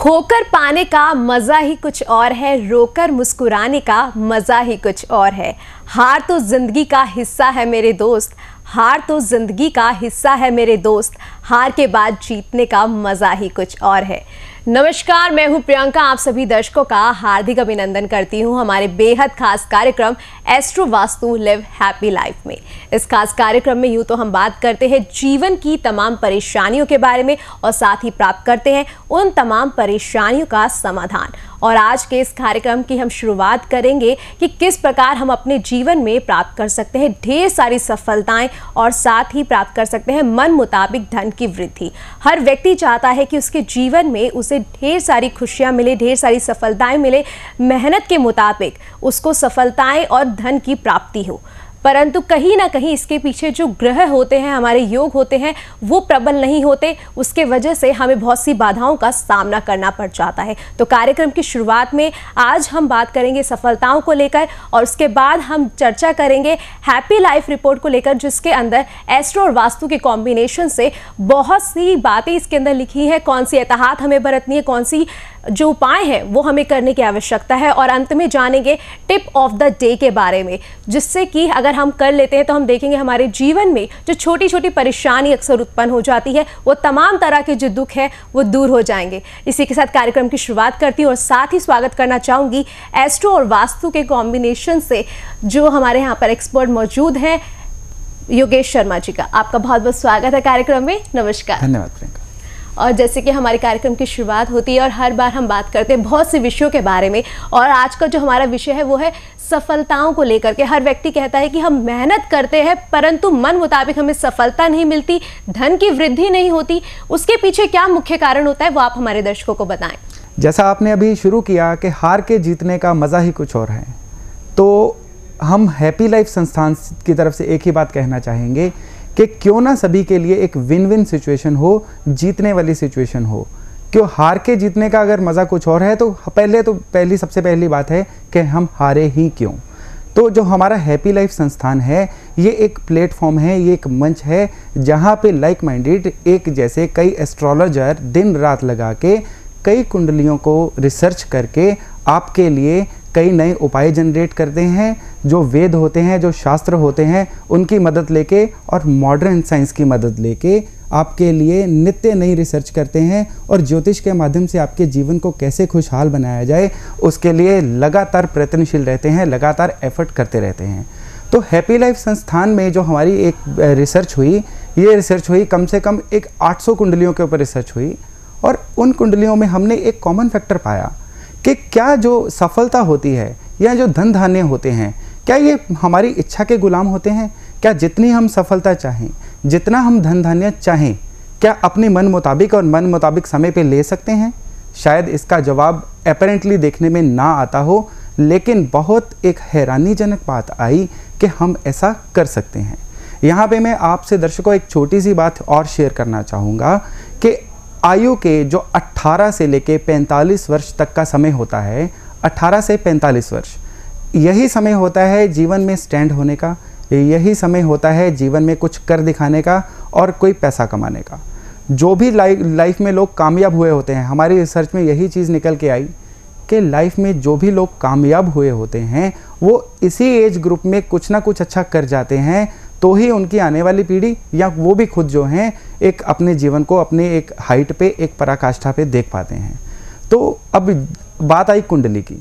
खोकर पाने का मजा ही कुछ और है, रोकर मुस्कुराने का मजा ही कुछ और है। हार तो जिंदगी का हिस्सा है मेरे दोस्त, हार तो जिंदगी का हिस्सा है मेरे दोस्त, हार के बाद जीतने का मजा ही कुछ और है। नमस्कार, मैं हूं प्रियंका, आप सभी दर्शकों का हार्दिक अभिनंदन करती हूं हमारे बेहद खास कार्यक्रम astro vastu live happy life में। इस खास कार्यक्रम में यूं तो हम बात करते हैं जीवन की तमाम परेशानियों के बारे में और साथ ही प्राप्त करते हैं उन तमाम परेशानियों का समाधान। और आज के इस कार्यक्रम की हम शुरुआत करेंगे कि किस प्रकार हम अपने जीवन में प्राप्त कर सकते हैं ढेर सारी सफलताएं और साथ ही प्राप्त कर सकते हैं मन मुताबिक धन की वृद्धि। हर व्यक्ति चाहता है कि उसके जीवन में उसे ढेर सारी खुशियां मिले, ढेर सारी सफलताएं मिले, मेहनत के मुताबिक उसको सफलताएं और धन की प्राप्ति हो। परंतु कहीं ना कहीं इसके पीछे जो ग्रह होते हैं, हमारे योग होते हैं, वो प्रबल नहीं होते। उसके वजह से हमें बहुत सी बाधाओं का सामना करना पड़ जाता है। तो कार्यक्रम की शुरुआत में आज हम बात करेंगे सफलताओं को लेकर और उसके बाद हम चर्चा करेंगे हैप्पी लाइफ रिपोर्ट को लेकर, जिसके अंदर एस्ट्रो और वास्तु के कॉम्बिनेशन से बहुत सी बातें इसके अंदर लिखी है। कौन सी एहतियात हमें बरतनी है, कौन सी जो उपाय है वो हमें करने की आवश्यकता है। और अंत में जानेंगे टिप ऑफ द डे के बारे में, जिससे कि अगर हम कर लेते हैं तो हम देखेंगे हमारे जीवन में जो छोटी छोटी परेशानी अक्सर उत्पन्न हो जाती है, वो तमाम तरह के जो दुख है वो दूर हो जाएंगे। इसी के साथ कार्यक्रम की शुरुआत करती हूँ और साथ ही स्वागत करना चाहूंगी एस्ट्रो और वास्तु के कॉम्बिनेशन से जो हमारे यहाँ पर एक्सपर्ट मौजूद हैं, योगेश शर्मा जी का। आपका बहुत बहुत स्वागत है कार्यक्रम में। नमस्कार। धन्यवाद प्रियंका। और जैसे कि हमारे कार्यक्रम की शुरुआत होती है और हर बार हम बात करते हैं बहुत से विषयों के बारे में, और आज का जो हमारा विषय है वो है सफलताओं को लेकर के। हर व्यक्ति कहता है कि हम मेहनत करते हैं परंतु मन मुताबिक हमें सफलता नहीं मिलती, धन की वृद्धि नहीं होती। उसके पीछे क्या मुख्य कारण होता है वो आप हमारे दर्शकों को बताएं। जैसा आपने अभी शुरू किया कि हार के जीतने का मज़ा ही कुछ और है, तो हम हैप्पी लाइफ संस्थान की तरफ से एक ही बात कहना चाहेंगे कि क्यों ना सभी के लिए एक विन विन सिचुएशन हो, जीतने वाली सिचुएशन हो। क्यों हार के जीतने का अगर मज़ा कुछ और है तो सबसे पहली बात है कि हम हारे ही क्यों। तो जो हमारा हैप्पी लाइफ संस्थान है, ये एक प्लेटफॉर्म है, ये एक मंच है जहाँ पे लाइक माइंडेड एक जैसे कई एस्ट्रोलॉजर दिन रात लगा के कई कुंडलियों को रिसर्च करके आपके लिए कई नए उपाय जनरेट करते हैं। जो वेद होते हैं, जो शास्त्र होते हैं, उनकी मदद लेके और मॉडर्न साइंस की मदद लेके आपके लिए नित्य नई रिसर्च करते हैं और ज्योतिष के माध्यम से आपके जीवन को कैसे खुशहाल बनाया जाए उसके लिए लगातार प्रयत्नशील रहते हैं, लगातार एफर्ट करते रहते हैं। तो हैप्पी लाइफ संस्थान में जो हमारी एक रिसर्च हुई, ये रिसर्च हुई कम से कम एक 800 कुंडलियों के ऊपर रिसर्च हुई, और उन कुंडलियों में हमने एक कॉमन फैक्टर पाया कि क्या जो सफलता होती है या जो धन धान्य होते हैं, क्या ये हमारी इच्छा के गुलाम होते हैं? क्या जितनी हम सफलता चाहें, जितना हम धन धान्य चाहें, क्या अपने मन मुताबिक और मन मुताबिक समय पे ले सकते हैं? शायद इसका जवाब अपेरेंटली देखने में ना आता हो, लेकिन बहुत एक हैरानीजनक बात आई कि हम ऐसा कर सकते हैं। यहाँ पे मैं आपसे दर्शकों एक छोटी सी बात और शेयर करना चाहूँगा कि आयु के जो 18 से लेके 45 वर्ष तक का समय होता है, 18 से 45 वर्ष, यही समय होता है जीवन में स्टैंड होने का, यही समय होता है जीवन में कुछ कर दिखाने का और कोई पैसा कमाने का। जो भी लाइफ में लोग कामयाब हुए होते हैं, हमारी रिसर्च में यही चीज़ निकल के आई कि लाइफ में जो भी लोग कामयाब हुए होते हैं वो इसी एज ग्रुप में कुछ ना कुछ अच्छा कर जाते हैं, तो ही उनकी आने वाली पीढ़ी या वो भी खुद जो हैं एक अपने जीवन को अपने एक हाइट पे, एक पराकाष्ठा पे देख पाते हैं। तो अब बात आई कुंडली की,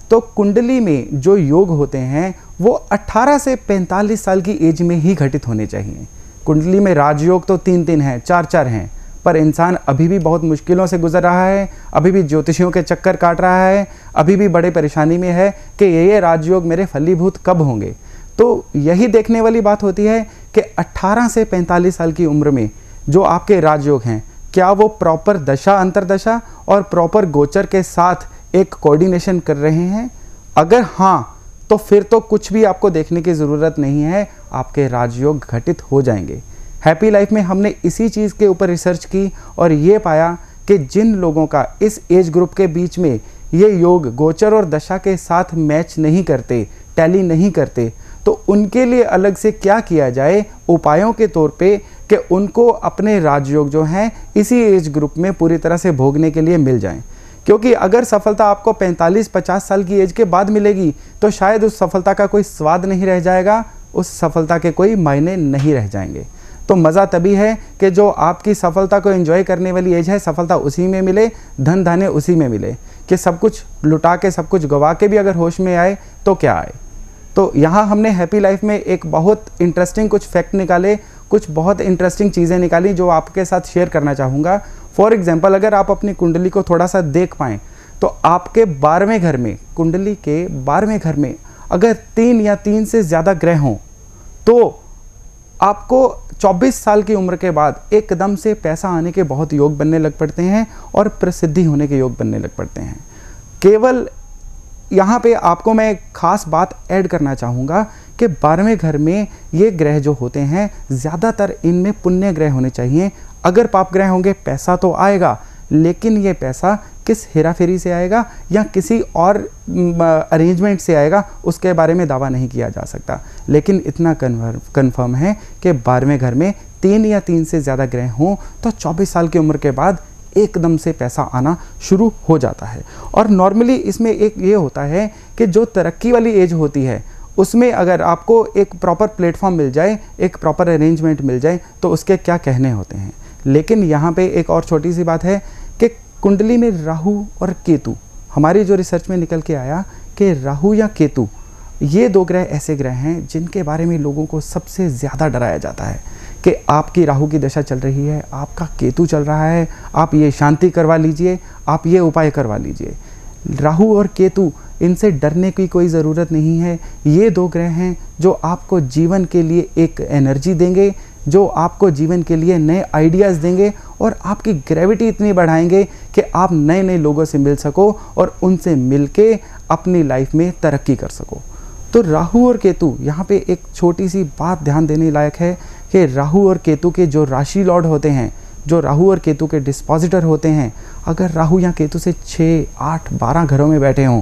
तो कुंडली में जो योग होते हैं वो 18 से 45 साल की एज में ही घटित होने चाहिए। कुंडली में राजयोग तो 3-3 हैं, 4-4 हैं, पर इंसान अभी भी बहुत मुश्किलों से गुजर रहा है, अभी भी ज्योतिषियों के चक्कर काट रहा है, अभी भी बड़े परेशानी में है कि ये राजयोग मेरे फलीभूत कब होंगे। तो यही देखने वाली बात होती है कि 18 से 45 साल की उम्र में जो आपके राजयोग हैं, क्या वो प्रॉपर दशा अंतरदशा और प्रॉपर गोचर के साथ एक कोऑर्डिनेशन कर रहे हैं? अगर हाँ, तो फिर तो कुछ भी आपको देखने की ज़रूरत नहीं है, आपके राजयोग घटित हो जाएंगे। हैप्पी लाइफ में हमने इसी चीज़ के ऊपर रिसर्च की और ये पाया कि जिन लोगों का इस एज ग्रुप के बीच में ये योग गोचर और दशा के साथ मैच नहीं करते, टैली नहीं करते, तो उनके लिए अलग से क्या किया जाए उपायों के तौर पे कि उनको अपने राजयोग जो हैं इसी एज ग्रुप में पूरी तरह से भोगने के लिए मिल जाएं। क्योंकि अगर सफलता आपको 45-50 साल की एज के बाद मिलेगी तो शायद उस सफलता का कोई स्वाद नहीं रह जाएगा, उस सफलता के कोई मायने नहीं रह जाएंगे। तो मज़ा तभी है कि जो आपकी सफलता को एंजॉय करने वाली एज है, सफलता उसी में मिले, धन धान्य उसी में मिले। कि सब कुछ लुटा के सब कुछ गवा के भी अगर होश में आए तो क्या आए। तो यहाँ हमने हैप्पी लाइफ में एक बहुत इंटरेस्टिंग कुछ फैक्ट निकाले, कुछ बहुत इंटरेस्टिंग चीज़ें निकाली जो आपके साथ शेयर करना चाहूँगा। फॉर एग्जाम्पल, अगर आप अपनी कुंडली को थोड़ा सा देख पाएँ तो आपके 12वें घर में, कुंडली के 12वें घर में अगर 3 या 3 से ज़्यादा ग्रह हों तो आपको 24 साल की उम्र के बाद एकदम से पैसा आने के बहुत योग बनने लग पड़ते हैं और प्रसिद्धि होने के योग बनने लग पड़ते हैं। केवल यहाँ पे आपको मैं एक खास बात ऐड करना चाहूँगा कि 12वें घर में ये ग्रह जो होते हैं ज़्यादातर इनमें पुण्य ग्रह होने चाहिए। अगर पाप ग्रह होंगे पैसा तो आएगा, लेकिन ये पैसा किस हेराफेरी से आएगा या किसी और अरेंजमेंट से आएगा उसके बारे में दावा नहीं किया जा सकता। लेकिन इतना कन्फर्म है कि 12वें घर में 3 या 3 से ज़्यादा ग्रह हों तो 24 साल की उम्र के बाद एकदम से पैसा आना शुरू हो जाता है। और नॉर्मली इसमें एक ये होता है कि जो तरक्की वाली एज होती है उसमें अगर आपको एक प्रॉपर प्लेटफॉर्म मिल जाए, एक प्रॉपर अरेंजमेंट मिल जाए तो उसके क्या कहने होते हैं। लेकिन यहाँ पे एक और छोटी सी बात है कि कुंडली में राहु और केतु, हमारी जो रिसर्च में निकल के आया कि राहु या केतु ये 2 ग्रह ऐसे ग्रह हैं जिनके बारे में लोगों को सबसे ज़्यादा डराया जाता है कि आपकी राहु की दशा चल रही है, आपका केतु चल रहा है, आप ये शांति करवा लीजिए, आप ये उपाय करवा लीजिए। राहु और केतु, इनसे डरने की कोई ज़रूरत नहीं है। ये 2 ग्रह हैं जो आपको जीवन के लिए एक एनर्जी देंगे, जो आपको जीवन के लिए नए आइडियाज़ देंगे और आपकी ग्रेविटी इतनी बढ़ाएंगे कि आप नए नए लोगों से मिल सको और उनसे मिलके अपनी लाइफ में तरक्की कर सको। तो राहु और केतु, यहाँ पे एक छोटी सी बात ध्यान देने लायक है कि राहु और केतु के जो राशि लॉर्ड होते हैं, जो राहु और केतु के डिस्पोजिटर होते हैं, अगर राहु या केतु से 6, 8, 12 घरों में बैठे हों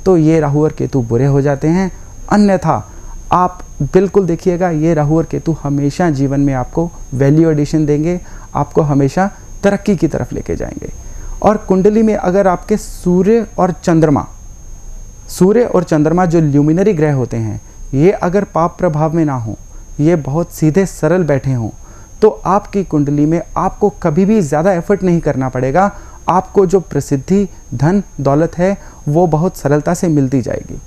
तो ये राहु और केतु बुरे हो जाते हैं। अन्यथा आप बिल्कुल देखिएगा, ये राहु और केतु हमेशा जीवन में आपको वैल्यू एडिशन देंगे, आपको हमेशा तरक्की की तरफ लेके जाएंगे। और कुंडली में अगर आपके सूर्य और चंद्रमा जो ल्यूमिनरी ग्रह होते हैं, ये अगर पाप प्रभाव में ना हो, ये बहुत सीधे सरल बैठे हों, तो आपकी कुंडली में आपको कभी भी ज़्यादा एफर्ट नहीं करना पड़ेगा। आपको जो प्रसिद्धि, धन, दौलत है वो बहुत सरलता से मिलती जाएगी।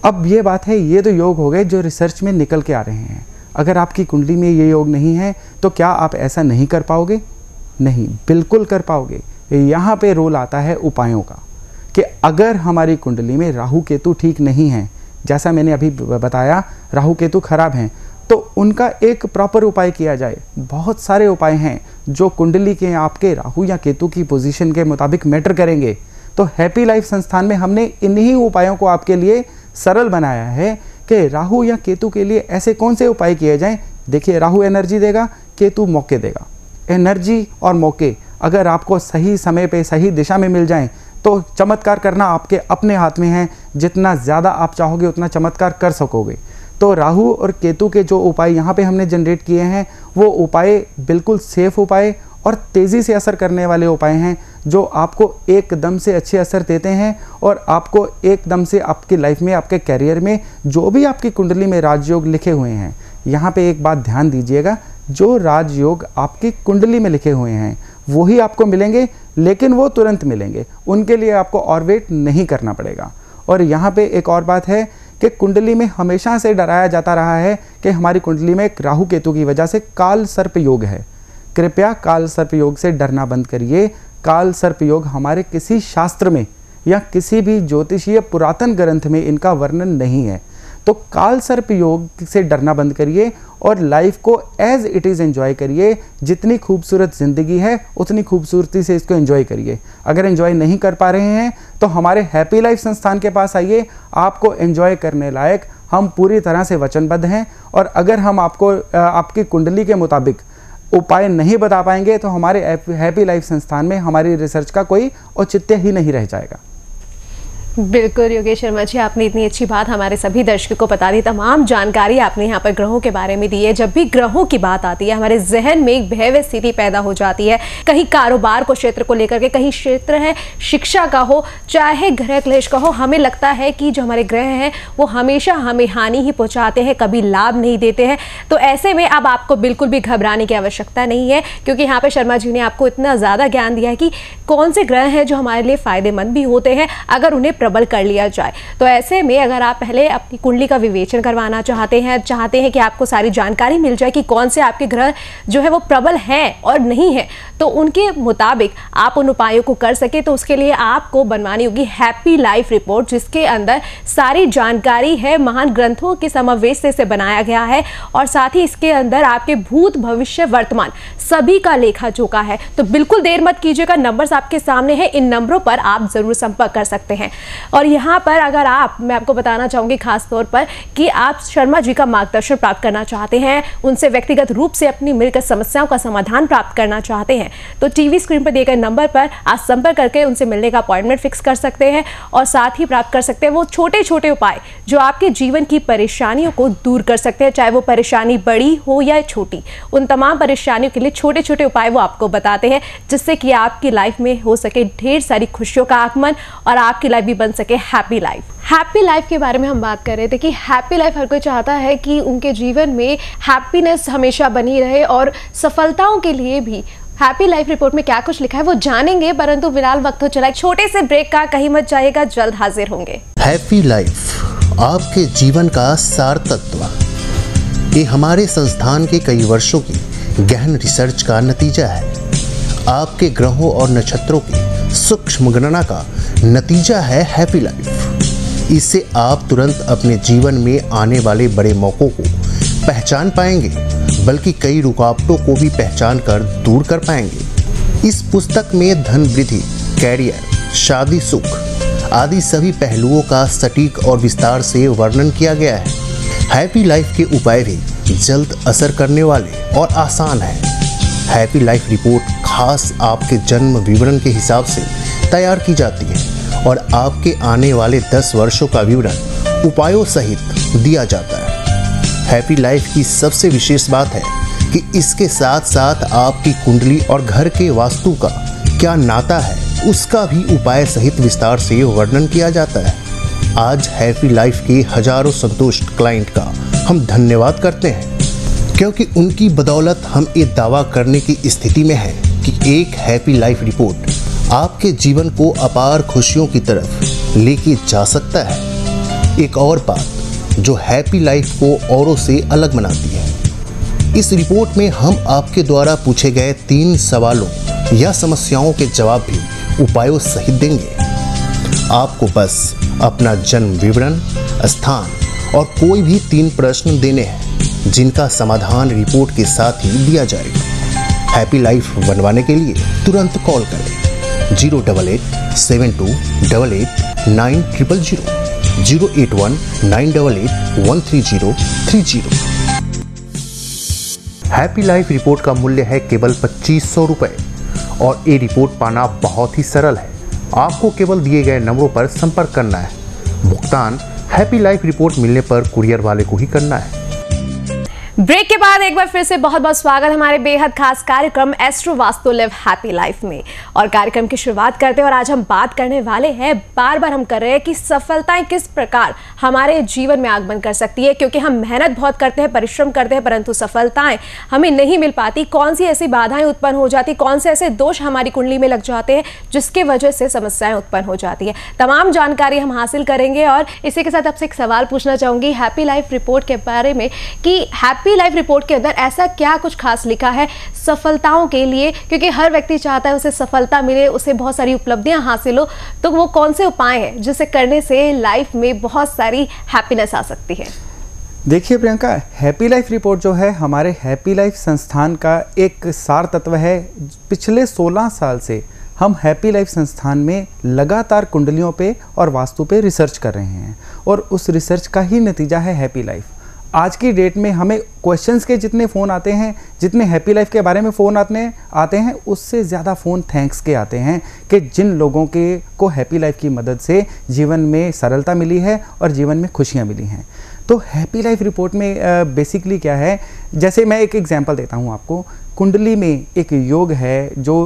अब ये बात है, ये तो योग हो गए जो रिसर्च में निकल के आ रहे हैं। अगर आपकी कुंडली में ये योग नहीं है तो क्या आप ऐसा नहीं कर पाओगे? नहीं, बिल्कुल कर पाओगे। यहाँ पे रोल आता है उपायों का कि अगर हमारी कुंडली में राहु केतु ठीक नहीं है, जैसा मैंने अभी बताया राहु केतु खराब हैं, तो उनका एक प्रॉपर उपाय किया जाए। बहुत सारे उपाय हैं जो कुंडली के आपके राहु या केतु की पोजीशन के मुताबिक मैटर करेंगे। तो हैप्पी लाइफ संस्थान में हमने इन्हीं उपायों को आपके लिए सरल बनाया है कि राहु या केतु के लिए ऐसे कौन से उपाय किए जाएं। देखिए, राहु एनर्जी देगा, केतु मौके देगा। एनर्जी और मौके अगर आपको सही समय पे सही दिशा में मिल जाएं तो चमत्कार करना आपके अपने हाथ में है। जितना ज़्यादा आप चाहोगे उतना चमत्कार कर सकोगे। तो राहु और केतु के जो उपाय यहाँ पे हमने जनरेट किए हैं वो उपाय बिल्कुल सेफ उपाय और तेज़ी से असर करने वाले उपाय हैं जो आपको एकदम से अच्छे असर देते हैं और आपको एकदम से आपकी लाइफ में, आपके कैरियर में जो भी आपकी कुंडली में राजयोग लिखे हुए हैं, यहाँ पे एक बात ध्यान दीजिएगा, जो राजयोग आपकी कुंडली में लिखे हुए हैं वही आपको मिलेंगे, लेकिन वो तुरंत मिलेंगे। उनके लिए आपको और वेट नहीं करना पड़ेगा। और यहाँ पे एक और बात है कि कुंडली में हमेशा से डराया जाता रहा है कि हमारी कुंडली में एक राहु केतु की वजह से काल सर्प योग है। कृपया काल सर्प योग से डरना बंद करिए। काल सर्प योग हमारे किसी शास्त्र में या किसी भी ज्योतिषीय पुरातन ग्रंथ में इनका वर्णन नहीं है। तो काल सर्प योग से डरना बंद करिए और लाइफ को एज इट इज़ एंजॉय करिए। जितनी खूबसूरत ज़िंदगी है उतनी खूबसूरती से इसको एंजॉय करिए। अगर एंजॉय नहीं कर पा रहे हैं तो हमारे हैप्पी लाइफ संस्थान के पास आइए, आपको एंजॉय करने लायक हम पूरी तरह से वचनबद्ध हैं। और अगर हम आपको आपकी कुंडली के मुताबिक उपाय नहीं बता पाएंगे तो हमारे हैप्पी लाइफ संस्थान में हमारी रिसर्च का कोई औचित्य ही नहीं रह जाएगा। बिल्कुल योगेश शर्मा जी, आपने इतनी अच्छी बात हमारे सभी दर्शकों को बता दी, तमाम जानकारी आपने यहाँ पर ग्रहों के बारे में दी है। जब भी ग्रहों की बात आती है हमारे जहन में एक भयावह स्थिति पैदा हो जाती है, कहीं कारोबार को क्षेत्र को लेकर के, कहीं क्षेत्र है शिक्षा का हो, चाहे ग्रह क्लेश का हो, हमें लगता है कि जो हमारे ग्रह हैं वो हमेशा हमें हानि ही पहुँचाते हैं, कभी लाभ नहीं देते हैं। तो ऐसे में अब आपको बिल्कुल भी घबराने की आवश्यकता नहीं है, क्योंकि यहाँ पर शर्मा जी ने आपको इतना ज़्यादा ज्ञान दिया है कि कौन से ग्रह हैं जो हमारे लिए फायदेमंद भी होते हैं अगर उन्हें प्रबल कर लिया जाए। तो ऐसे में अगर आप पहले अपनी कुंडली का विवेचन करवाना चाहते हैं कि आपको सारी जानकारी मिल जाए कि कौन से आपके ग्रह जो है वो प्रबल हैं और नहीं है, तो उनके मुताबिक आप उन उपायों को कर सके, तो उसके लिए आपको बनवानी होगी हैप्पी लाइफ रिपोर्ट, जिसके अंदर सारी जानकारी है, महान ग्रंथों के समावेश से बनाया गया है और साथ ही इसके अंदर आपके भूत भविष्य वर्तमान सभी का लेखा जोखा है। तो बिल्कुल देर मत कीजिएगा, नंबर्स आपके सामने हैं, इन नंबरों पर आप जरूर संपर्क कर सकते हैं। और यहाँ पर अगर मैं आपको बताना चाहूँगी खास तौर पर कि आप शर्मा जी का मार्गदर्शन प्राप्त करना चाहते हैं, उनसे व्यक्तिगत रूप से अपनी मिलकर समस्याओं का समाधान प्राप्त करना चाहते हैं, तो टीवी स्क्रीन पर दिए गए नंबर पर आप संपर्क करके उनसे मिलने का अपॉइंटमेंट फिक्स कर सकते हैं और साथ ही प्राप्त कर सकते हैं वो छोटे छोटे उपाय जो आपके जीवन की परेशानियों को दूर कर सकते हैं, चाहे वो परेशानी बड़ी हो या छोटी। उन तमाम परेशानियों के लिए छोटे छोटे उपाय वो आपको बताते हैं, जिससे कि आपकी लाइफ में हो सके ढेर सारी खुशियों का आगमन और आपकी लाइफ भी बन सके हैप्पी लाइफ। हैप्पी लाइफ के बारे में हम बात कर रहे थे कि हैप्पी लाइफ हर कोई चाहता है कि उनके जीवन में हैप्पीनेस हमेशा बनी रहे, और सफलताओं के लिए भी हैप्पी लाइफ रिपोर्ट में क्या कुछ लिखा है वो जानेंगे, परंतु फिलहाल वक्त हो चला एक छोटे से ब्रेक का, कहीं मत जाइएगा, जल्द हाजिर होंगे। हैप्पी लाइफ आपके जीवन का सार तत्व, ये हमारे संस्थान के कई वर्षों की गहन रिसर्च का नतीजा है। आपके ग्रहों और नक्षत्रों की सूक्ष्म गणना का नतीजा है हैप्पी लाइफ। इससे आप तुरंत अपने जीवन में आने वाले बड़े मौकों को पहचान पाएंगे, बल्कि कई रुकावटों को भी पहचान कर दूर कर पाएंगे। इस पुस्तक में धन वृद्धि, कैरियर, शादी सुख आदि सभी पहलुओं का सटीक और विस्तार से वर्णन किया गया है। हैप्पी लाइफ के उपाय भी जल्द असर करने वाले और आसान हैं। हैप्पी लाइफ रिपोर्ट खास आपके जन्म विवरण के हिसाब से तैयार की जाती है और आपके आने वाले 10 वर्षों का विवरण उपायों सहित दिया जाता है। हैप्पी लाइफ की सबसे विशेष बात है कि इसके साथ साथ आपकी कुंडली और घर के वास्तु का क्या नाता है, उसका भी उपाय सहित विस्तार से वर्णन किया जाता है। आज हैप्पी लाइफ के हजारों संतुष्ट क्लाइंट का हम धन्यवाद करते हैं, क्योंकि उनकी बदौलत हम ये दावा करने की स्थिति में हैं कि एक हैप्पी लाइफ रिपोर्ट आपके जीवन को अपार खुशियों की तरफ लेके जा सकता है। एक और बात जो हैप्पी लाइफ को औरों से अलग बनाती है, इस रिपोर्ट में हम आपके द्वारा पूछे गए 3 सवालों या समस्याओं के जवाब भी उपायों सहित देंगे। आपको बस अपना जन्म विवरण, स्थान और कोई भी 3 प्रश्न देने हैं, जिनका समाधान रिपोर्ट के साथ ही दिया जाएगा। हैप्पी लाइफ बनवाने के लिए तुरंत कॉल करें 08872889000, 08198813030। हैप्पी लाइफ रिपोर्ट का मूल्य है केवल 2500 रुपये और ये रिपोर्ट पाना बहुत ही सरल है। आपको केवल दिए गए नंबरों पर संपर्क करना है। भुगतान हैप्पी लाइफ रिपोर्ट मिलने पर कुरियर वाले को ही करना है। ब्रेक के बाद एक बार फिर से बहुत बहुत स्वागत हमारे बेहद खास कार्यक्रम astro vastu live happy life में। और कार्यक्रम की शुरुआत करते हैं और आज हम बात करने वाले हैं, बार बार हम कर रहे हैं कि सफलताएं किस प्रकार हमारे जीवन में आगमन कर सकती है, क्योंकि हम मेहनत बहुत करते हैं, परिश्रम करते हैं, परंतु सफलताएं हमें नहीं मिल पाती। कौन सी ऐसी बाधाएं उत्पन्न हो जाती, कौन से ऐसे दोष हमारी कुंडली में लग जाते हैं जिसके वजह से समस्याएं उत्पन्न हो जाती है, तमाम जानकारी हम हासिल करेंगे। और इसी के साथ आपसे एक सवाल पूछना चाहूंगी हैप्पी लाइफ रिपोर्ट के बारे में कि हैप्पी लाइफ रिपोर्ट के अंदर ऐसा क्या कुछ खास लिखा है सफलताओं के लिए, क्योंकि हर व्यक्ति चाहता है उसे सफलता मिले, उसे बहुत सारी उपलब्धियां हासिल हो, तो वो कौन से उपाय हैं जिसे करने से लाइफ में बहुत सारी हैप्पीनेस आ सकती है? देखिए प्रियंका, हैप्पी लाइफ रिपोर्ट जो है हमारे हैप्पी लाइफ संस्थान का एक सार तत्व है। पिछले 16 साल से हम हैप्पी लाइफ संस्थान में लगातार कुंडलियों पे और वास्तु पे रिसर्च कर रहे हैं और उस रिसर्च का ही नतीजा है हैप्पी लाइफ। आज की डेट में हमें क्वेश्चंस के जितने फ़ोन आते हैं, जितने हैप्पी लाइफ के बारे में फ़ोन आते हैं, उससे ज़्यादा फ़ोन थैंक्स के आते हैं कि जिन लोगों को हैप्पी लाइफ की मदद से जीवन में सरलता मिली है और जीवन में खुशियाँ मिली हैं। तो हैप्पी लाइफ रिपोर्ट में बेसिकली क्या है, जैसे मैं एक एग्जांपल देता हूँ आपको। कुंडली में एक योग है जो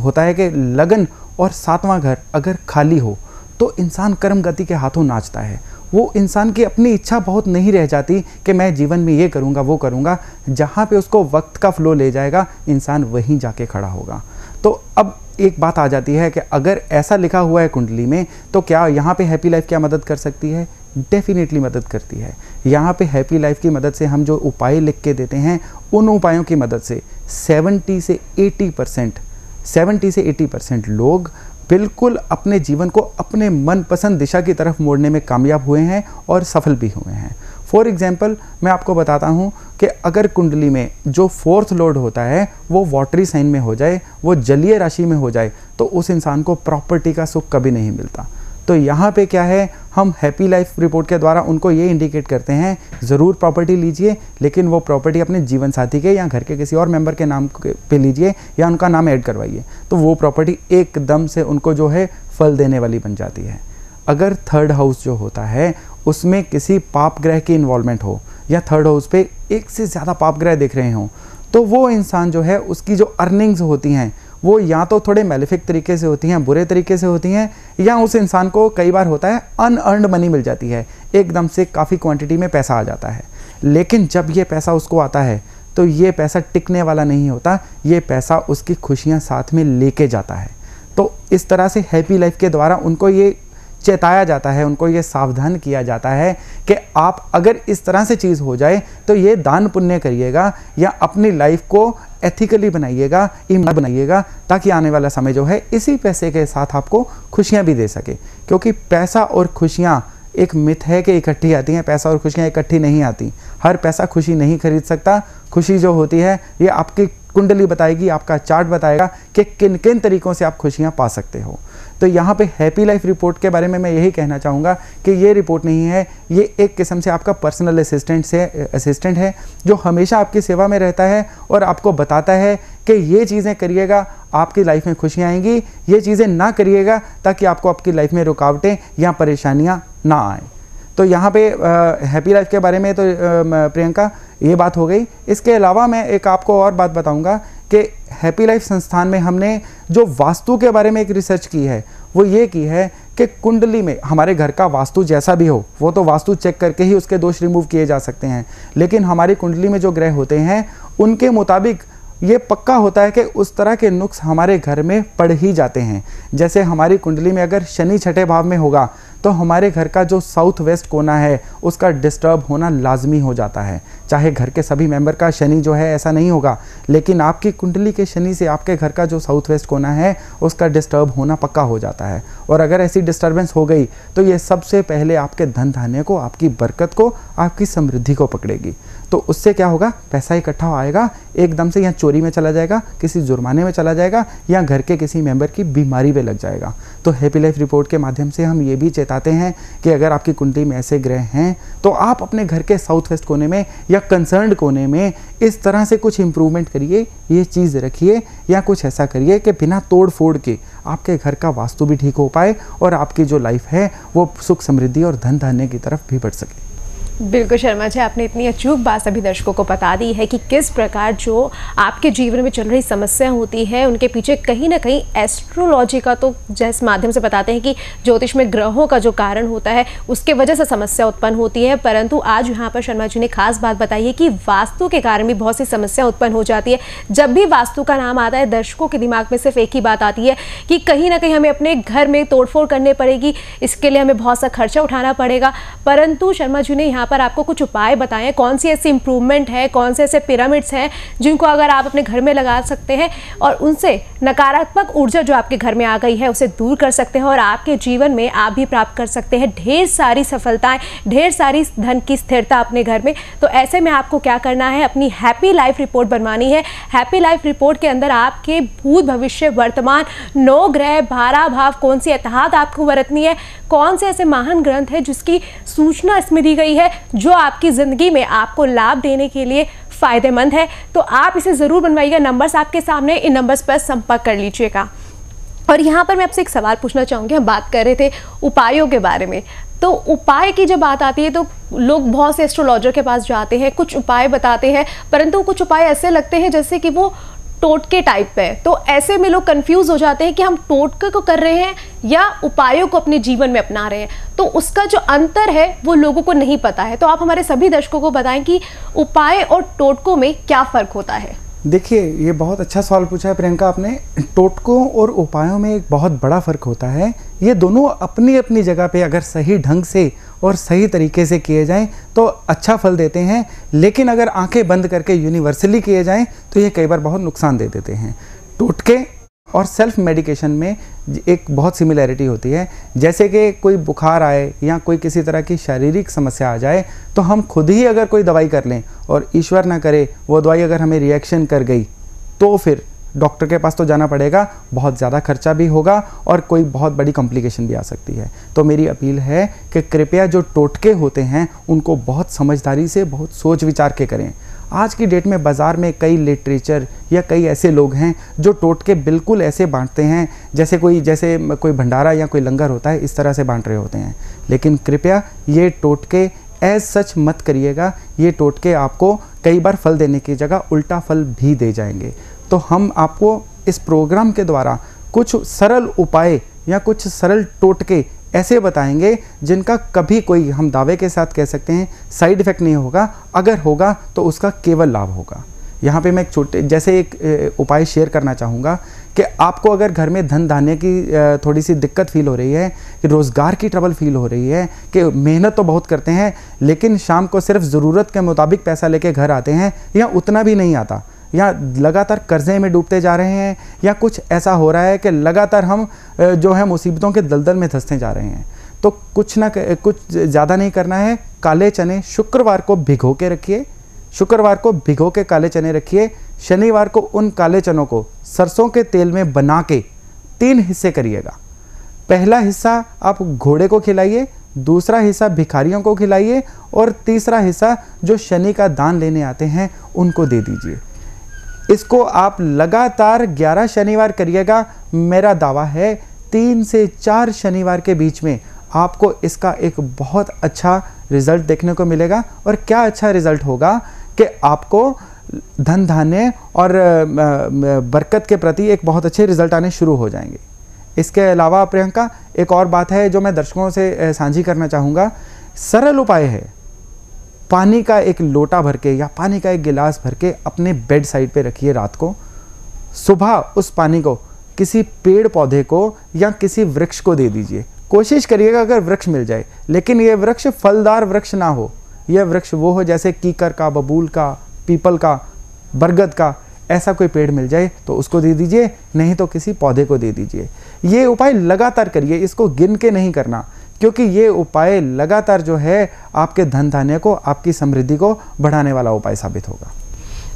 होता है कि लगन और 7वां घर अगर खाली हो तो इंसान कर्म गति के हाथों नाचता है। वो इंसान की अपनी इच्छा बहुत नहीं रह जाती कि मैं जीवन में ये करूँगा वो करूँगा। जहाँ पे उसको वक्त का फ्लो ले जाएगा इंसान वहीं जाके खड़ा होगा। तो अब एक बात आ जाती है कि अगर ऐसा लिखा हुआ है कुंडली में तो क्या यहाँ पे हैप्पी लाइफ क्या मदद कर सकती है? डेफिनेटली मदद करती है। यहाँ पे हैप्पी लाइफ की मदद से हम जो उपाय लिख के देते हैं, उन उपायों की मदद से 70 से 80% लोग बिल्कुल अपने जीवन को अपने मनपसंद दिशा की तरफ मोड़ने में कामयाब हुए हैं और सफल भी हुए हैं। फॉर एग्जाम्पल मैं आपको बताता हूँ कि अगर कुंडली में जो 4th लॉर्ड होता है वो वाटरी साइन में हो जाए, वो जलीय राशि में हो जाए, तो उस इंसान को प्रॉपर्टी का सुख कभी नहीं मिलता। तो यहाँ पे क्या है, हम हैप्पी लाइफ रिपोर्ट के द्वारा उनको ये इंडिकेट करते हैं ज़रूर प्रॉपर्टी लीजिए, लेकिन वो प्रॉपर्टी अपने जीवन साथी के या घर के किसी और मेंबर के नाम पे लीजिए या उनका नाम ऐड करवाइए, तो वो प्रॉपर्टी एकदम से उनको जो है फल देने वाली बन जाती है। अगर 3rd हाउस जो होता है उसमें किसी पाप ग्रह की इन्वॉल्वमेंट हो या 3rd हाउस पे एक से ज़्यादा पाप ग्रह दिख रहे हों, तो वो इंसान जो है उसकी जो अर्निंग्स होती हैं वो या तो थोड़े मैलिफिक तरीके से होती हैं, बुरे तरीके से होती हैं, या उस इंसान को कई बार होता है अनअर्न्ड मनी मिल जाती है, एकदम से काफ़ी क्वांटिटी में पैसा आ जाता है। लेकिन जब ये पैसा उसको आता है तो ये पैसा टिकने वाला नहीं होता, ये पैसा उसकी खुशियाँ साथ में लेके जाता है। तो इस तरह से हैप्पी लाइफ के द्वारा उनको ये चेताया जाता है, उनको ये सावधान किया जाता है कि आप अगर इस तरह से चीज़ हो जाए तो ये दान पुण्य करिएगा या अपनी लाइफ को एथिकली बनाइएगा, ईमानदार बनाइएगा, ताकि आने वाला समय जो है इसी पैसे के साथ आपको खुशियाँ भी दे सके। क्योंकि पैसा और खुशियाँ एक मिथ है कि इकट्ठी आती हैं, पैसा और खुशियाँ इकट्ठी नहीं आती। हर पैसा खुशी नहीं खरीद सकता। खुशी जो होती है ये आपकी कुंडली बताएगी, आपका चार्ट बताएगा कि किन किन तरीक़ों से आप खुशियाँ पा सकते हो। तो यहाँ पे हैप्पी लाइफ रिपोर्ट के बारे में मैं यही कहना चाहूँगा कि ये रिपोर्ट नहीं है, ये एक किस्म से आपका पर्सनल असिस्टेंट है जो हमेशा आपकी सेवा में रहता है और आपको बताता है कि ये चीज़ें करिएगा आपकी लाइफ में खुशियाँ आएंगी, ये चीज़ें ना करिएगा ताकि आपको आपकी लाइफ में रुकावटें या परेशानियाँ ना आएँ। तो यहाँ पे हैप्पी लाइफ के बारे में तो प्रियंका ये बात हो गई। इसके अलावा मैं एक आपको और बात बताऊँगा कि हैप्पी लाइफ संस्थान में हमने जो वास्तु के बारे में एक रिसर्च की है वो ये की है कि कुंडली में हमारे घर का वास्तु जैसा भी हो, वो तो वास्तु चेक करके ही उसके दोष रिमूव किए जा सकते हैं, लेकिन हमारी कुंडली में जो ग्रह होते हैं उनके मुताबिक ये पक्का होता है कि उस तरह के नुक्स हमारे घर में पड़ ही जाते हैं। जैसे हमारी कुंडली में अगर शनि 6ठे भाव में होगा तो हमारे घर का जो साउथ वेस्ट कोना है उसका डिस्टर्ब होना लाजमी हो जाता है। चाहे घर के सभी मेंबर का शनि जो है ऐसा नहीं होगा, लेकिन आपकी कुंडली के शनि से आपके घर का जो साउथ वेस्ट कोना है उसका डिस्टर्ब होना पक्का हो जाता है। और अगर ऐसी डिस्टर्बेंस हो गई तो ये सबसे पहले आपके धन धान्य को, आपकी बरकत को, आपकी समृद्धि को पकड़ेगी। तो उससे क्या होगा, पैसा इकट्ठा आएगा एकदम से, या चोरी में चला जाएगा, किसी जुर्माने में चला जाएगा, या घर के किसी मेंबर की बीमारी पे लग जाएगा। तो हैप्पी लाइफ रिपोर्ट के माध्यम से हम ये भी चेताते हैं कि अगर आपकी कुंडली में ऐसे ग्रह हैं तो आप अपने घर के साउथ वेस्ट कोने में या कंसर्न्ड कोने में इस तरह से कुछ इंप्रूवमेंट करिए, ये चीज़ रखिए या कुछ ऐसा करिए कि बिना तोड़ फोड़ के आपके घर का वास्तु भी ठीक हो पाए और आपकी जो लाइफ है वो सुख समृद्धि और धन धान्य की तरफ भी बढ़ सके। बिल्कुल शर्मा जी, आपने इतनी अचूक बात सभी दर्शकों को बता दी है कि किस प्रकार जो आपके जीवन में चल रही समस्या होती है उनके पीछे कहीं ना कहीं एस्ट्रोलॉजी का, तो जिस माध्यम से बताते हैं कि ज्योतिष में ग्रहों का जो कारण होता है उसके वजह से समस्या उत्पन्न होती है। परंतु आज यहाँ पर शर्मा जी ने खास बात बताई है कि वास्तु के कारण भी बहुत सी समस्या उत्पन्न हो जाती है। जब भी वास्तु का नाम आता है दर्शकों के दिमाग में सिर्फ एक ही बात आती है कि कहीं ना कहीं हमें अपने घर में तोड़फोड़ करनी पड़ेगी, इसके लिए हमें बहुत सा खर्चा उठाना पड़ेगा। परंतु शर्मा जी ने यहाँ पर आपको कुछ उपाय बताएं, कौन सी ऐसी इंप्रूवमेंट है, कौन से ऐसे पिरामिड्स हैं जिनको अगर आप अपने घर में लगा सकते हैं और उनसे नकारात्मक ऊर्जा जो आपके घर में आ गई है उसे दूर कर सकते हैं और आपके जीवन में आप भी प्राप्त कर सकते हैं ढेर सारी सफलताएं, ढेर सारी धन की स्थिरता अपने घर में। तो ऐसे में आपको क्या करना है, अपनी हैप्पी लाइफ रिपोर्ट बनवानी है। हैप्पी लाइफ रिपोर्ट के अंदर आपके भूत भविष्य वर्तमान 9 ग्रह 12 भाव कौन सी एहतियात आपको बरतनी है, कौन से ऐसे महान ग्रंथ है जिसकी सूचना इसमें दी गई है, जो आपकी ज़िंदगी में आपको लाभ देने के लिए फ़ायदेमंद है। तो आप इसे ज़रूर बनवाइएगा। नंबर्स आपके सामने, इन नंबर्स पर संपर्क कर लीजिएगा। और यहाँ पर मैं आपसे एक सवाल पूछना चाहूँगी। हम बात कर रहे थे उपायों के बारे में, तो उपाय की जब बात आती है तो लोग बहुत से एस्ट्रोलॉजर के पास जाते हैं, कुछ उपाय बताते हैं, परंतु कुछ उपाय ऐसे लगते हैं जैसे कि वो टोटके टाइप पे। तो ऐसे में लोग कंफ्यूज हो जाते हैं कि हम टोटके को कर रहे हैं या उपायों को अपने जीवन में अपना रहे हैं। तो उसका जो अंतर है वो लोगों को नहीं पता है। तो आप हमारे सभी दर्शकों को बताएं कि उपाय और टोटकों में क्या फ़र्क होता है। देखिए, ये बहुत अच्छा सवाल पूछा है प्रियंका आपने। टोटकों और उपायों में एक बहुत बड़ा फ़र्क होता है। ये दोनों अपनी अपनी जगह पे अगर सही ढंग से और सही तरीके से किए जाएं तो अच्छा फल देते हैं, लेकिन अगर आंखें बंद करके यूनिवर्सली किए जाएं तो ये कई बार बहुत नुकसान दे देते हैं। टोटके और सेल्फ मेडिकेशन में एक बहुत सिमिलैरिटी होती है। जैसे कि कोई बुखार आए या कोई किसी तरह की शारीरिक समस्या आ जाए तो हम खुद ही अगर कोई दवाई कर लें और ईश्वर ना करे वो दवाई अगर हमें रिएक्शन कर गई तो फिर डॉक्टर के पास तो जाना पड़ेगा, बहुत ज़्यादा खर्चा भी होगा और कोई बहुत बड़ी कॉम्प्लिकेशन भी आ सकती है। तो मेरी अपील है कि कृपया जो टोटके होते हैं उनको बहुत समझदारी से, बहुत सोच विचार के करें। आज की डेट में बाज़ार में कई लिटरेचर या कई ऐसे लोग हैं जो टोटके बिल्कुल ऐसे बांटते हैं जैसे कोई भंडारा या कोई लंगर होता है, इस तरह से बांट रहे होते हैं। लेकिन कृपया ये टोटके एज सच मत करिएगा। ये टोटके आपको कई बार फल देने की जगह उल्टा फल भी दे जाएंगे। तो हम आपको इस प्रोग्राम के द्वारा कुछ सरल उपाय या कुछ सरल टोटके ऐसे बताएंगे जिनका कभी कोई, हम दावे के साथ कह सकते हैं, साइड इफ़ेक्ट नहीं होगा। अगर होगा तो उसका केवल लाभ होगा। यहाँ पे मैं एक उपाय शेयर करना चाहूँगा कि आपको अगर घर में धन धान्य की थोड़ी सी दिक्कत फील हो रही है, कि रोज़गार की ट्रबल फील हो रही है, कि मेहनत तो बहुत करते हैं लेकिन शाम को सिर्फ ज़रूरत के मुताबिक पैसा लेके घर आते हैं या उतना भी नहीं आता, या लगातार कर्जे में डूबते जा रहे हैं, या कुछ ऐसा हो रहा है कि लगातार हम जो है मुसीबतों के दलदल में धंसते जा रहे हैं, तो कुछ ज़्यादा नहीं करना है। काले चने शुक्रवार को भिगो के रखिए, शुक्रवार को भिगो के काले चने रखिए। शनिवार को उन काले चनों को सरसों के तेल में बना के 3 हिस्से करिएगा। पहला हिस्सा आप घोड़े को खिलाइए, दूसरा हिस्सा भिखारियों को खिलाइए और तीसरा हिस्सा जो शनि का दान लेने आते हैं उनको दे दीजिए। इसको आप लगातार 11 शनिवार करिएगा। मेरा दावा है 3 से 4 शनिवार के बीच में आपको इसका एक बहुत अच्छा रिजल्ट देखने को मिलेगा। और क्या अच्छा रिजल्ट होगा कि आपको धन धान्य और बरकत के प्रति एक बहुत अच्छे रिजल्ट आने शुरू हो जाएंगे। इसके अलावा प्रियंका, एक और बात है जो मैं दर्शकों से साझी करना चाहूँगा। सरल उपाय है, पानी का एक लोटा भर के या पानी का एक गिलास भर के अपने बेड साइड पे रखिए रात को। सुबह उस पानी को किसी पेड़ पौधे को या किसी वृक्ष को दे दीजिए। कोशिश करिएगा अगर वृक्ष मिल जाए, लेकिन यह वृक्ष फलदार वृक्ष ना हो। यह वृक्ष वो हो जैसे कीकर का, बबूल का, पीपल का, बरगद का, ऐसा कोई पेड़ मिल जाए तो उसको दे दीजिए, नहीं तो किसी पौधे को दे दीजिए। ये उपाय लगातार करिए, इसको गिन के नहीं करना, क्योंकि ये उपाय लगातार जो है आपके धन धान्य को, आपकी समृद्धि को बढ़ाने वाला उपाय साबित होगा।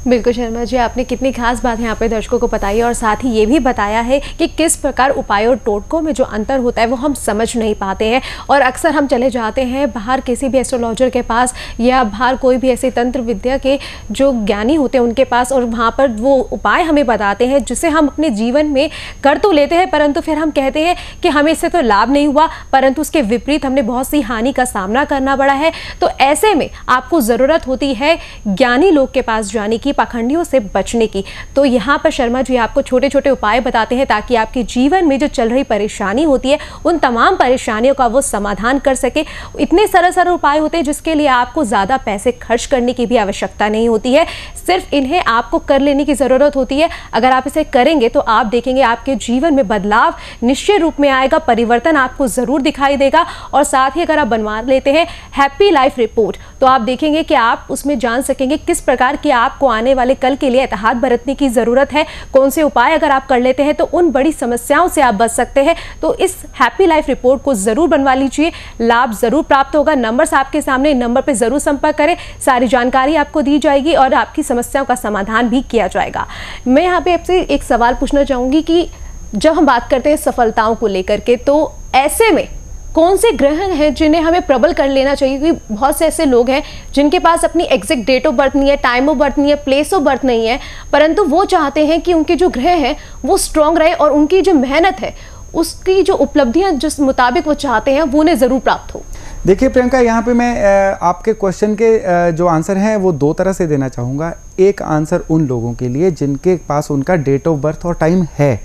बिल्कुल शर्मा जी, आपने कितनी खास बात यहाँ पे दर्शकों को बताई और साथ ही ये भी बताया है कि किस प्रकार उपाय और टोटकों में जो अंतर होता है वो हम समझ नहीं पाते हैं। और अक्सर हम चले जाते हैं बाहर किसी भी एस्ट्रोलॉजर के पास या बाहर कोई भी ऐसे तंत्र विद्या के जो ज्ञानी होते हैं उनके पास, और वहाँ पर वो उपाय हमें बताते हैं जिसे हम अपने जीवन में कर तो लेते हैं, परंतु फिर हम कहते हैं कि हमें इससे तो लाभ नहीं हुआ, परंतु उसके विपरीत हमने बहुत सी हानि का सामना करना पड़ा है। तो ऐसे में आपको ज़रूरत होती है ज्ञानी लोग के पास जाने की, पाखंडियों से बचने की। तो यहाँ पर शर्मा जी आपको छोटे छोटे उपाय बताते हैं ताकि आपके जीवन में जो चल रही परेशानी होती है उन तमाम परेशानियों का वो समाधान कर सके। इतने सरल सरल उपाय होते हैं जिसके लिए आपको ज़्यादा पैसे खर्च करने की भी आवश्यकता नहीं होती है, सिर्फ इन्हें आपको कर लेने की ज़रूरत होती है। अगर आप इसे करेंगे तो आप देखेंगे आपके जीवन में बदलाव निश्चित रूप में आएगा, परिवर्तन आपको ज़रूर दिखाई देगा। और साथ ही अगर आप बनवा लेते हैं हैप्पी लाइफ रिपोर्ट तो आप देखेंगे कि आप उसमें जान सकेंगे किस प्रकार की आपको आने वाले कल के लिए एहतियात बरतने की ज़रूरत है, कौन से उपाय अगर आप कर लेते हैं तो उन बड़ी समस्याओं से आप बच सकते हैं। तो इस हैप्पी लाइफ रिपोर्ट को ज़रूर बनवा लीजिए, लाभ ज़रूर प्राप्त होगा। नंबर्स आपके सामने, नंबर पर ज़रूर संपर्क करें, सारी जानकारी आपको दी जाएगी और आपकी समस्याओं का समाधान भी किया जाएगा। मैं यहाँ पे आपसे एक सवाल पूछना चाहूँगी कि जब हम बात करते हैं सफलताओं को लेकर के, तो ऐसे में कौन से ग्रह हैं जिन्हें हमें प्रबल कर लेना चाहिए, क्योंकि बहुत से ऐसे लोग हैं जिनके पास अपनी एग्जैक्ट डेट ऑफ बर्थ नहीं है, टाइम ऑफ बर्थ नहीं है, प्लेस ऑफ बर्थ नहीं है, परंतु वो चाहते हैं कि उनके जो ग्रह हैं वो स्ट्रांग रहे और उनकी जो मेहनत है उसकी जो उपलब्धियां जिस मुताबिक वो चाहते हैं वो उन्हें ज़रूर प्राप्त हो। देखिए प्रियंका, यहाँ पे मैं आपके क्वेश्चन के जो आंसर हैं वो दो तरह से देना चाहूँगा। एक आंसर उन लोगों के लिए जिनके पास उनका डेट ऑफ बर्थ और टाइम है,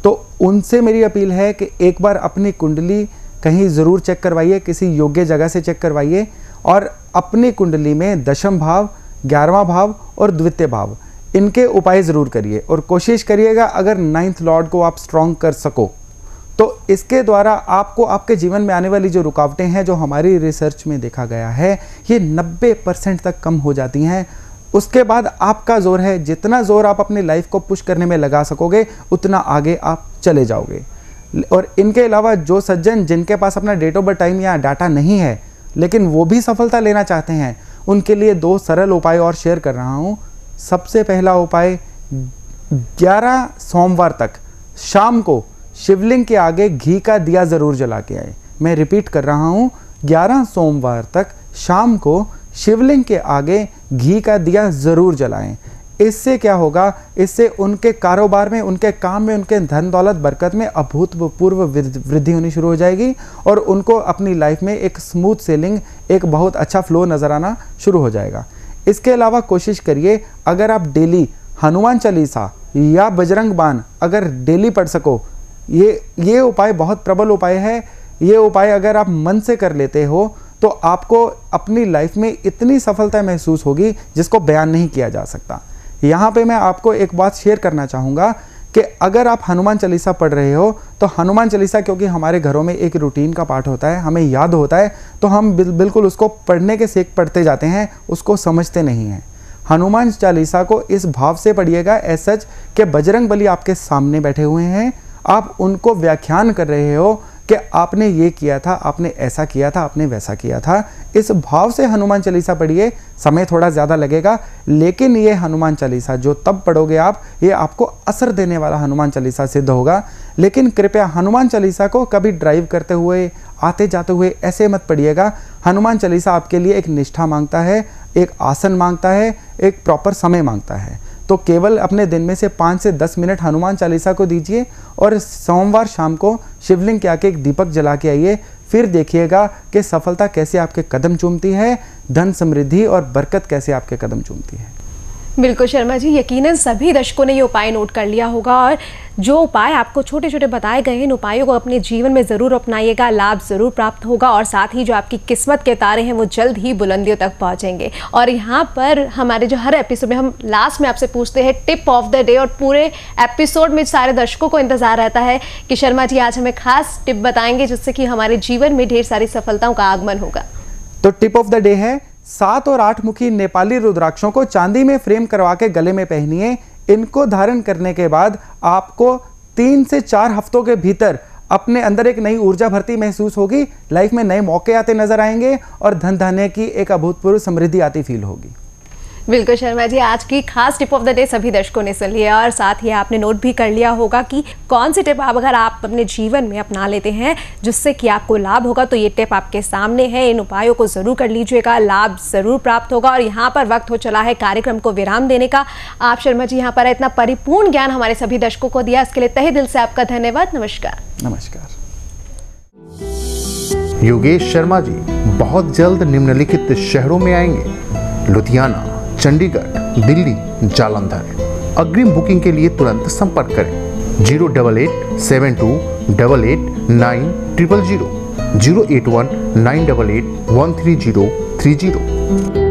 तो उनसे मेरी अपील है कि एक बार अपनी कुंडली कहीं ज़रूर चेक करवाइए, किसी योग्य जगह से चेक करवाइए और अपनी कुंडली में दशम भाव, 11वां भाव और द्वितीय भाव, इनके उपाय ज़रूर करिए और कोशिश करिएगा अगर 9th लॉर्ड को आप स्ट्रॉन्ग कर सको तो इसके द्वारा आपको आपके जीवन में आने वाली जो रुकावटें हैं, जो हमारी रिसर्च में देखा गया है, ये 90% तक कम हो जाती हैं। उसके बाद आपका जोर है, जितना जोर आप अपनी लाइफ को पुश करने में लगा सकोगे उतना आगे आप चले जाओगे। और इनके अलावा जो सज्जन जिनके पास अपना डेट ऑफ बर्थ, टाइम या डाटा नहीं है लेकिन वो भी सफलता लेना चाहते हैं, उनके लिए 2 सरल उपाय और शेयर कर रहा हूँ। सबसे पहला उपाय, 11 सोमवार तक शाम को शिवलिंग के आगे घी का दिया ज़रूर जला के आए। मैं रिपीट कर रहा हूँ, 11 सोमवार तक शाम को शिवलिंग के आगे घी का दिया ज़रूर जलाएं। इससे क्या होगा, इससे उनके कारोबार में, उनके काम में, उनके धन दौलत बरकत में अभूतपूर्व वृद्धि होनी शुरू हो जाएगी और उनको अपनी लाइफ में एक स्मूथ सेलिंग, एक बहुत अच्छा फ्लो नज़र आना शुरू हो जाएगा। इसके अलावा कोशिश करिए अगर आप डेली हनुमान चालीसा या बजरंग बाण अगर डेली पढ़ सको, ये उपाय बहुत प्रबल उपाय है। ये उपाय अगर आप मन से कर लेते हो तो आपको अपनी लाइफ में इतनी सफलता महसूस होगी जिसको बयान नहीं किया जा सकता। यहाँ पे मैं आपको एक बात शेयर करना चाहूँगा कि अगर आप हनुमान चालीसा पढ़ रहे हो तो हनुमान चालीसा, क्योंकि हमारे घरों में एक रूटीन का पाठ होता है, हमें याद होता है, तो हम बिल्कुल उसको पढ़ने के सेक पढ़ते जाते हैं, उसको समझते नहीं हैं। हनुमान चालीसा को इस भाव से पढ़िएगा एज सच कि बजरंग बली आपके सामने बैठे हुए हैं, आप उनको व्याख्यान कर रहे हो कि आपने ये किया था, आपने ऐसा किया था, आपने वैसा किया था। इस भाव से हनुमान चालीसा पढ़िए। समय थोड़ा ज़्यादा लगेगा लेकिन ये हनुमान चालीसा जो तब पढ़ोगे आप, ये आपको असर देने वाला हनुमान चालीसा सिद्ध होगा। लेकिन कृपया हनुमान चालीसा को कभी ड्राइव करते हुए, आते जाते हुए ऐसे मत पढ़िएगा। हनुमान चालीसा आपके लिए एक निष्ठा मांगता है, एक आसन मांगता है, एक प्रॉपर समय मांगता है। तो केवल अपने दिन में से 5 से 10 मिनट हनुमान चालीसा को दीजिए और सोमवार शाम को शिवलिंग के आके एक दीपक जला के आइए। फिर देखिएगा कि सफलता कैसे आपके कदम चूमती है, धन समृद्धि और बरकत कैसे आपके कदम चूमती है। बिल्कुल शर्मा जी, यकीनन सभी दर्शकों ने ये उपाय नोट कर लिया होगा और जो उपाय आपको छोटे छोटे बताए गए हैं, इन उपायों को अपने जीवन में ज़रूर अपनाइएगा, लाभ ज़रूर प्राप्त होगा और साथ ही जो आपकी किस्मत के तारे हैं वो जल्द ही बुलंदियों तक पहुंचेंगे। और यहाँ पर हमारे जो हर एपिसोड में हम लास्ट में आपसे पूछते हैं टिप ऑफ द डे, और पूरे एपिसोड में सारे दर्शकों को इंतजार रहता है कि शर्मा जी आज हमें खास टिप बताएंगे जिससे कि हमारे जीवन में ढेर सारी सफलताओं का आगमन होगा। तो टिप ऑफ द डे है, 7 और 8 मुखी नेपाली रुद्राक्षों को चांदी में फ्रेम करवा के गले में पहनिए। इनको धारण करने के बाद आपको 3 से 4 हफ्तों के भीतर अपने अंदर एक नई ऊर्जा भरती महसूस होगी, लाइफ में नए मौके आते नजर आएंगे और धन धान्य की एक अभूतपूर्व समृद्धि आती फील होगी। बिल्कुल शर्मा जी, आज की खास टिप ऑफ द डे सभी दर्शकों ने सुन लिया और साथ ही आपने नोट भी कर लिया होगा कि कौन सी टिप अगर आप अपने जीवन में अपना लेते हैं जिससे कि आपको लाभ होगा, तो ये टिप आपके सामने है। इन उपायों को जरूर कर लीजिएगा, लाभ जरूर प्राप्त होगा। और यहाँ पर वक्त हो चला है कार्यक्रम को विराम देने का। आप शर्मा जी यहाँ पर इतना परिपूर्ण ज्ञान हमारे सभी दर्शकों को दिया, इसके लिए तहे दिल से आपका धन्यवाद। नमस्कार। नमस्कार। योगेश शर्मा जी बहुत जल्द निम्नलिखित शहरों में आएंगे: लुधियाना, चंडीगढ़, दिल्ली, जालंधर। अग्रिम बुकिंग के लिए तुरंत संपर्क करें 08872889000, 08198813030।